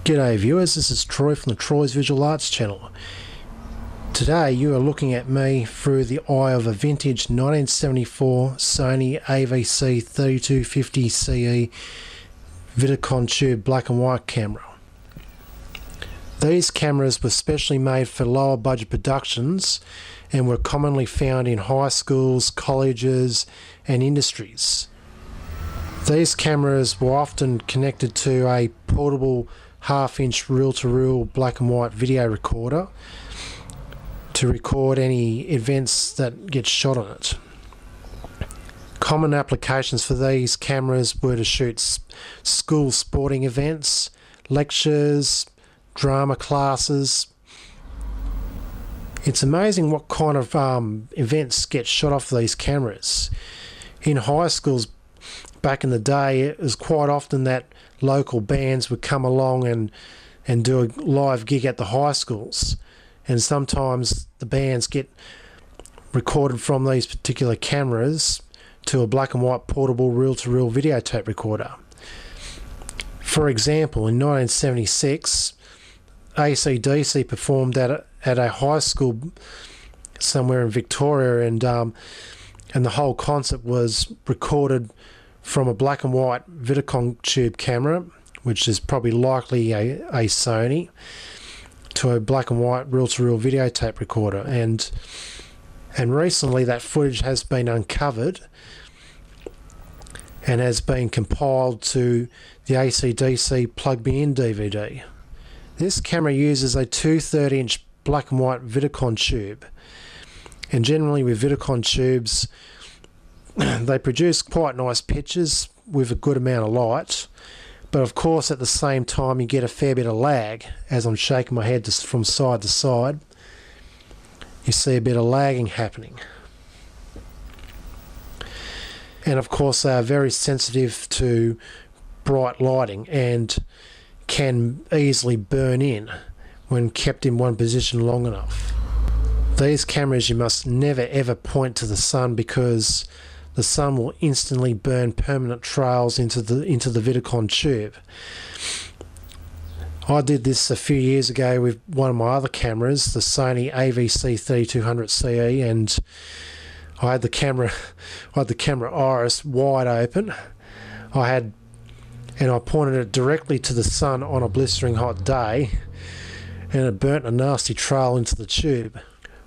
G'day viewers, this is Troy from the Troy's Visual Arts channel. Today you are looking at me through the eye of a vintage 1974 Sony AVC-3250CE vidicon tube black and white camera. These cameras were specially made for lower budget productions and were commonly found in high schools, colleges and industries. These cameras were often connected to a portable half-inch reel-to-reel black and white video recorder to record any events that get shot on it. Common applications for these cameras were to shoot school sporting events, lectures, drama classes. It's amazing what kind of events get shot off these cameras. In high schools back in the day, it was quite often that local bands would come along and do a live gig at the high schools, and sometimes the bands get recorded from these particular cameras to a black and white portable reel-to-reel videotape recorder. For example, in 1976 AC/DC performed at a high school somewhere in Victoria, and the whole concert was recorded from a black and white vidicon tube camera, which is probably likely a Sony, to a black and white reel-to-reel videotape recorder, and recently that footage has been uncovered and has been compiled to the AC/DC Plug Me In DVD. This camera uses a 2/3" black and white vidicon tube, and generally with vidicon tubes they produce quite nice pictures with a good amount of light, but of course at the same time you get a fair bit of lag. As I'm shaking my head from side to side, you see a bit of lagging happening. And of course they are very sensitive to bright lighting and can easily burn in when kept in one position long enough. These cameras you must never ever point to the sun, because the sun will instantly burn permanent trails into the vidicon tube. I did this a few years ago with one of my other cameras, the Sony AVC-3250CE, and I had the camera iris wide open. I pointed it directly to the sun on a blistering hot day, and it burnt a nasty trail into the tube.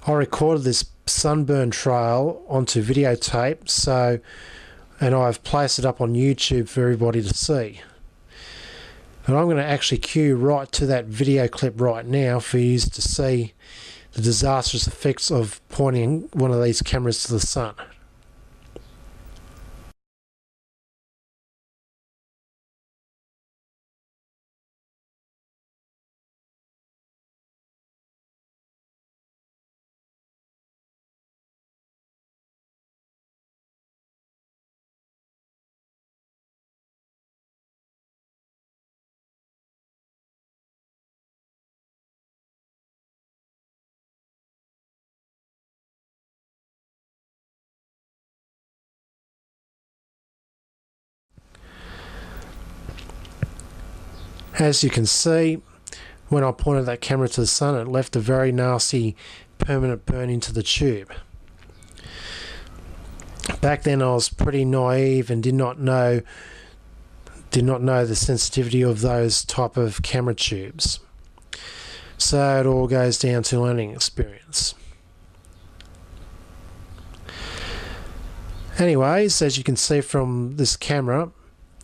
I recorded this sunburn trail onto videotape, and I've placed it up on YouTube for everybody to see. And I'm going to actually cue right to that video clip right now for you to see the disastrous effects of pointing one of these cameras to the sun. As you can see, when I pointed that camera to the sun, it left a very nasty permanent burn into the tube. Back then I was pretty naive and did not know the sensitivity of those type of camera tubes. So it all goes down to learning experience. Anyways, as you can see from this camera,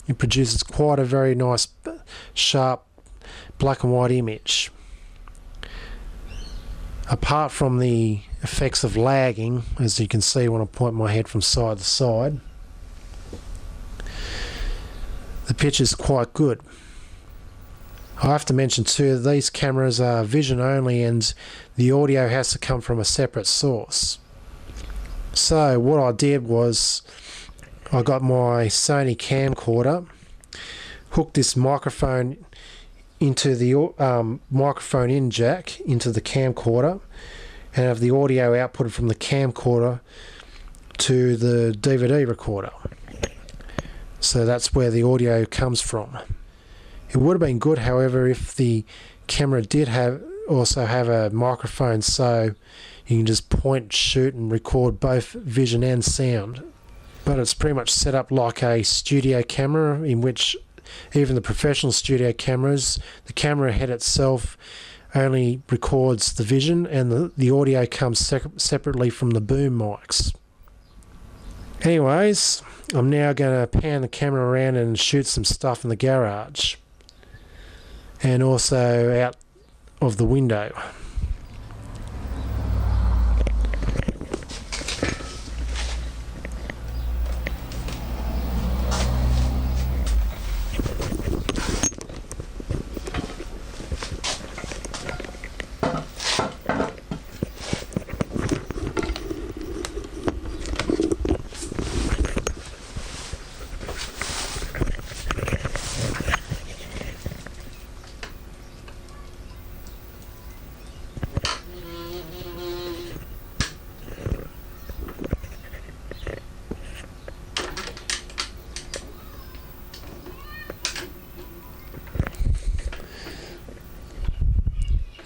it produces quite a very nice sharp black and white image. Apart from the effects of lagging, as you can see when I point my head from side to side, the picture is quite good. I have to mention too that these cameras are vision only, and the audio has to come from a separate source. So what I did was I got my Sony camcorder, hooked this microphone into the microphone in jack into the camcorder, and have the audio outputted from the camcorder to the DVD recorder. So that's where the audio comes from. It would have been good, however, if the camera did also have a microphone, so you can just point, shoot and record both vision and sound. But it's pretty much set up like a studio camera, in which even the professional studio cameras, the camera head itself only records the vision, and the audio comes separately from the boom mics. Anyways, I'm now going to pan the camera around and shoot some stuff in the garage and also out of the window.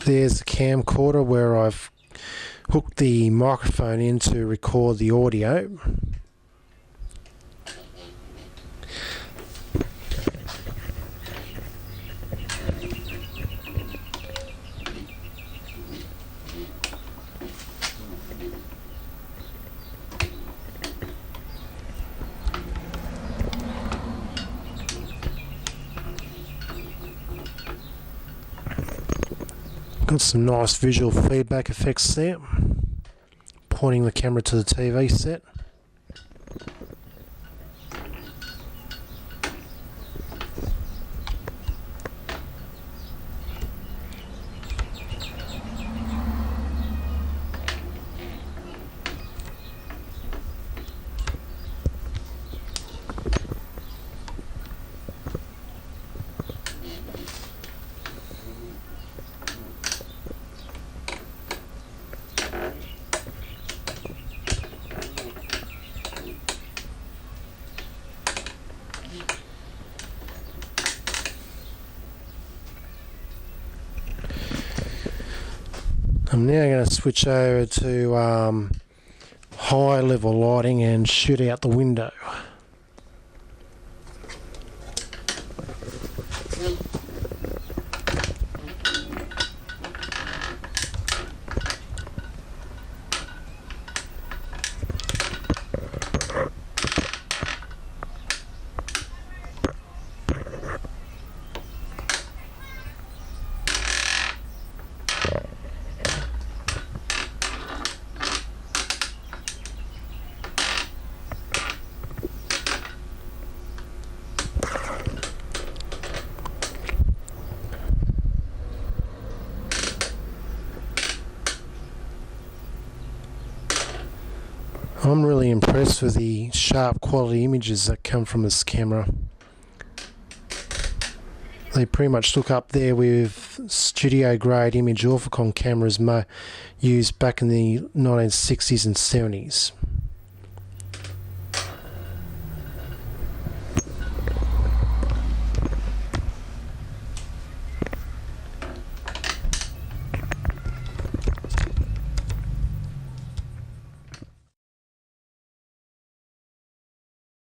There's the camcorder where I've hooked the microphone in to record the audio. Got some nice visual feedback effects there, pointing the camera to the TV set. I'm now going to switch over to high level lighting and shoot out the window. I'm really impressed with the sharp quality images that come from this camera. They pretty much look up there with studio grade image orthicon cameras used back in the 1960s and 70s.